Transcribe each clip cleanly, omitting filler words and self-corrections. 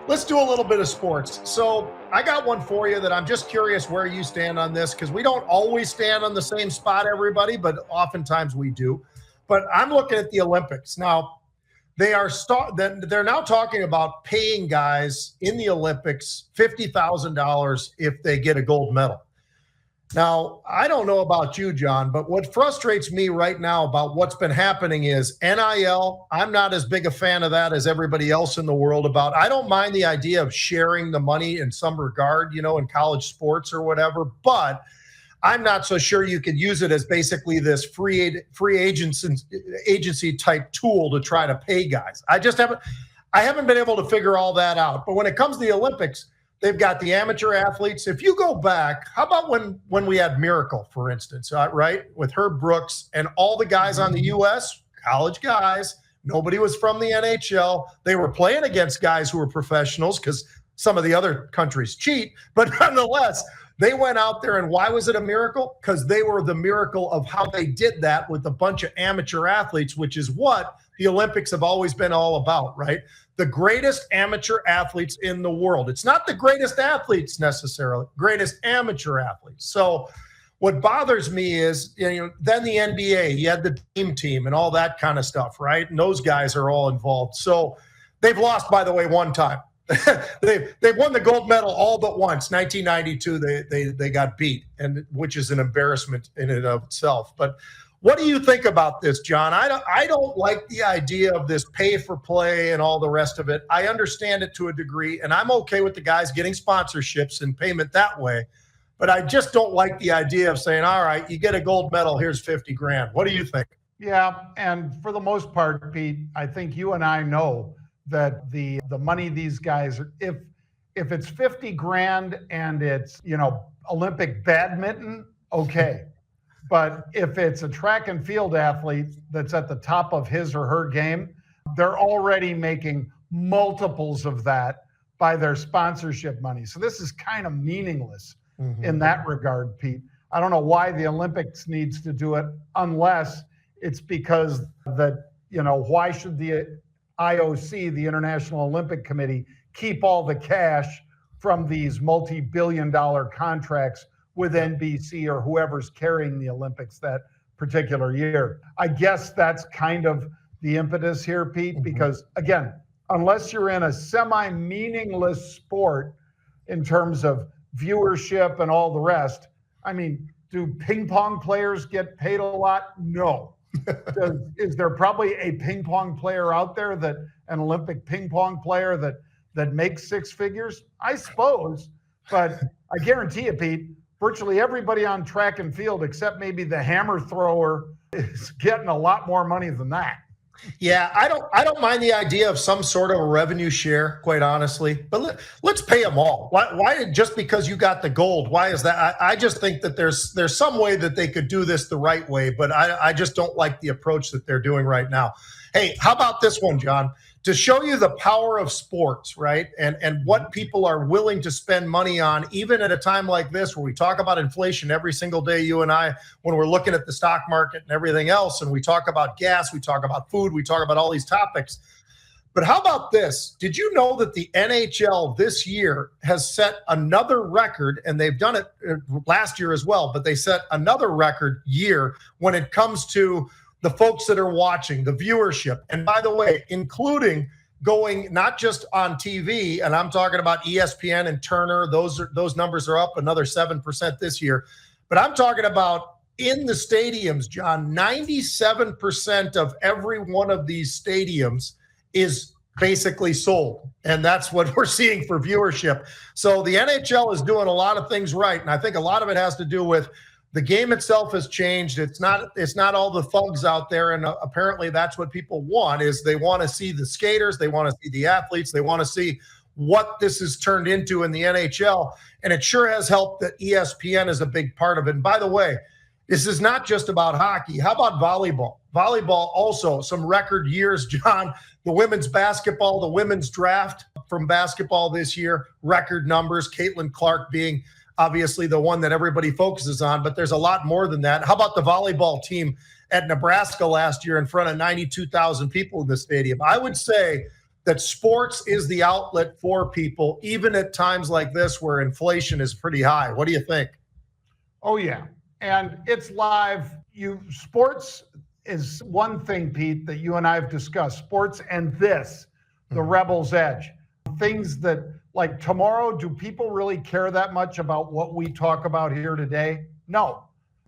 Let's do a little bit of sports. So I got one for you that I'm just curious where you stand on this, because we don't always stand on the same spot, everybody, but oftentimes we do. But I'm looking at the Olympics now. They're now talking about paying guys in the Olympics $50,000 if they get a gold medal. Now, I don't know about you, John, but what frustrates me right now about what's been happening is NIL. I'm not as big a fan of that as everybody else in the world about. I don't mind the idea of sharing the money in some regard, in college sports or whatever, but I'm not so sure you could use it as basically this free agency type tool to try to pay guys. I haven't been able to figure all that out. But when it comes to the Olympics, they've got the amateur athletes. If you go back, how about when we had Miracle, for instance, right, with Herb Brooks and all the guys on the U.S., college guys, nobody was from the NHL. They were playing against guys who were professionals because some of the other countries cheat. But nonetheless, they went out there, and why was it a miracle? Because they were the miracle of how they did that with a bunch of amateur athletes, which is what the Olympics have always been all about, right? The greatest amateur athletes in the world. It's not the greatest athletes necessarily, greatest amateur athletes. So what bothers me is, then the NBA, you had the dream team and all that kind of stuff, right? And those guys are all involved. So they've lost, by the way, one time. They've won the gold medal all but once. 1992, they got beat, and which is an embarrassment in and of itself. But what do you think about this, John? I don't like the idea of this pay for play and all the rest of it. I understand it to a degree, and I'm okay with the guys getting sponsorships and payment that way. But I just don't like the idea of saying, all right, you get a gold medal, here's 50 grand. What do you think? Yeah, and for the most part, Pete, I think you and I know that the money these guys, if it's 50 grand and it's, Olympic badminton, okay. But if it's a track and field athlete that's at the top of his or her game, they're already making multiples of that by their sponsorship money. So this is kind of meaningless in that regard, Pete. I don't know why the Olympics needs to do it unless it's because why should the IOC, the International Olympic Committee, keep all the cash from these multi-billion-dollar contracts with NBC or whoever's carrying the Olympics that particular year? I guess that's kind of the impetus here, Pete, because again, unless you're in a semi-meaningless sport in terms of viewership and all the rest, I mean, do ping pong players get paid a lot? No. Is there probably a ping pong player out there an Olympic ping pong player that makes six figures? I suppose, but I guarantee you, Pete, virtually everybody on track and field, except maybe the hammer thrower, is getting a lot more money than that. Yeah, I don't mind the idea of some sort of a revenue share, quite honestly. But let's pay them all. Why just because you got the gold? Why is that? I just think that there's some way that they could do this the right way, but I just don't like the approach that they're doing right now. Hey, how about this one, John? To show you the power of sports, right? And what people are willing to spend money on, even at a time like this where we talk about inflation every single day, you and I, when we're looking at the stock market and everything else, and we talk about gas, we talk about food, we talk about all these topics. But how about this? Did you know that the NHL this year has set another record, and they've done it last year as well, but they set another record year when it comes to the folks that are watching, the viewership. And by the way, including going not just on TV, and I'm talking about ESPN and Turner, those numbers are up another 7% this year. But I'm talking about in the stadiums, John, 97% of every one of these stadiums is basically sold. And that's what we're seeing for viewership. So the NHL is doing a lot of things right. And I think a lot of it has to do with the game itself has changed. It's not all the thugs out there, and apparently that's what people want. Is they want to see the skaters, they want to see the athletes, they want to see what this has turned into in the NHL, and it sure has helped that ESPN is a big part of it. And by the way, this is not just about hockey. How about volleyball? Volleyball also some record years, John. The women's basketball, the women's draft from basketball this year, record numbers. Caitlin Clark being obviously the one that everybody focuses on, but there's a lot more than that. How about the volleyball team at Nebraska last year in front of 92,000 people in the stadium? I would say that sports is the outlet for people, even at times like this where inflation is pretty high. What do you think? Oh yeah. And it's live. Sports is one thing, Pete, that you and I have discussed. Sports and this, the Rebel's Edge. Things that, like tomorrow, do people really care that much about what we talk about here today? No.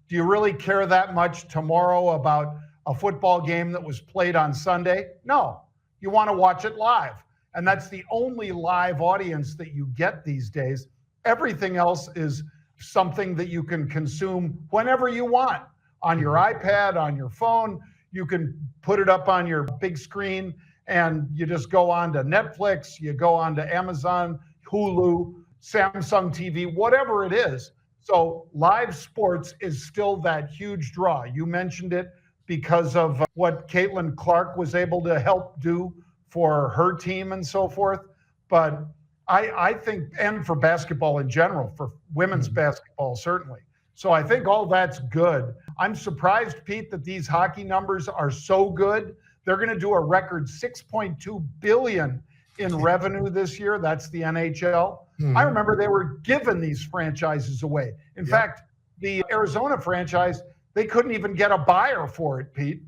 Do you really care that much tomorrow about a football game that was played on Sunday? No. You want to watch it live. And that's the only live audience that you get these days. Everything else is something that you can consume whenever you want on your iPad, on your phone. You can put it up on your big screen and you just go on to Netflix, you go on to Amazon, Hulu, Samsung TV, whatever it is. So live sports is still that huge draw. You mentioned it because of what Caitlin Clark was able to help do for her team and so forth. But I think, and for basketball in general, for women's basketball, certainly. So I think all that's good. I'm surprised, Pete, that these hockey numbers are so good. They're going to do a record $6.2 billion in revenue this year. That's the NHL. I remember they were giving these franchises away. In fact, the Arizona franchise, they couldn't even get a buyer for it, Pete.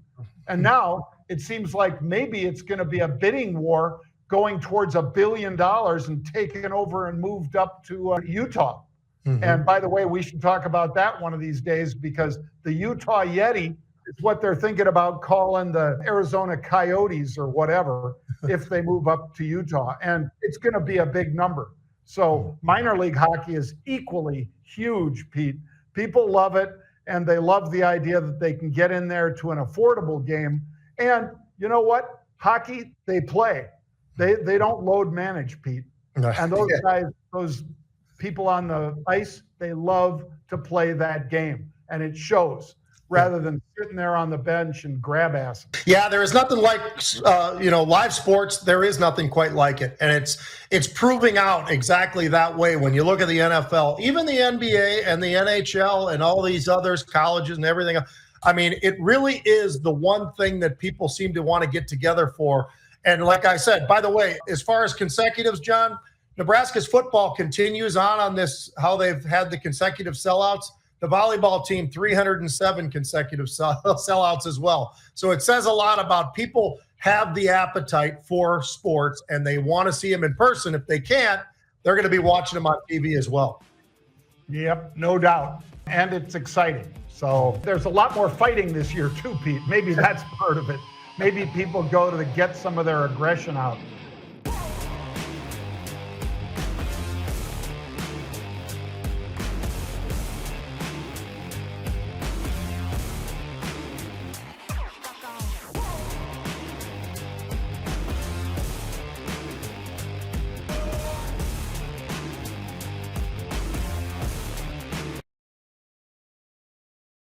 And now it seems like maybe it's going to be a bidding war going towards $1 billion and taken over and moved up to Utah. And by the way, we should talk about that one of these days, because the Utah Yeti is what they're thinking about calling the Arizona Coyotes or whatever if they move up to Utah. And it's going to be a big number. So minor league hockey is equally huge, Pete. People love it, and they love the idea that they can get in there to an affordable game. And you know what? Hockey, they play. They don't load manage, Pete. And those guys, those people on the ice, they love to play that game. And it shows, rather than sitting there on the bench and grab ass. Yeah, there is nothing like, live sports. There is nothing quite like it. And it's proving out exactly that way when you look at the NFL, even the NBA and the NHL and all these others, colleges and everything. I mean, it really is the one thing that people seem to want to get together for. And like I said, by the way, as far as consecutives, John, Nebraska's football continues on this, how they've had the consecutive sellouts. The volleyball team, 307 consecutive sellouts as well. So it says a lot about people have the appetite for sports and they want to see them in person. If they can't, they're going to be watching them on TV as well. Yep, no doubt. And it's exciting. So there's a lot more fighting this year too, Pete. Maybe that's part of it. Maybe people go to get some of their aggression out.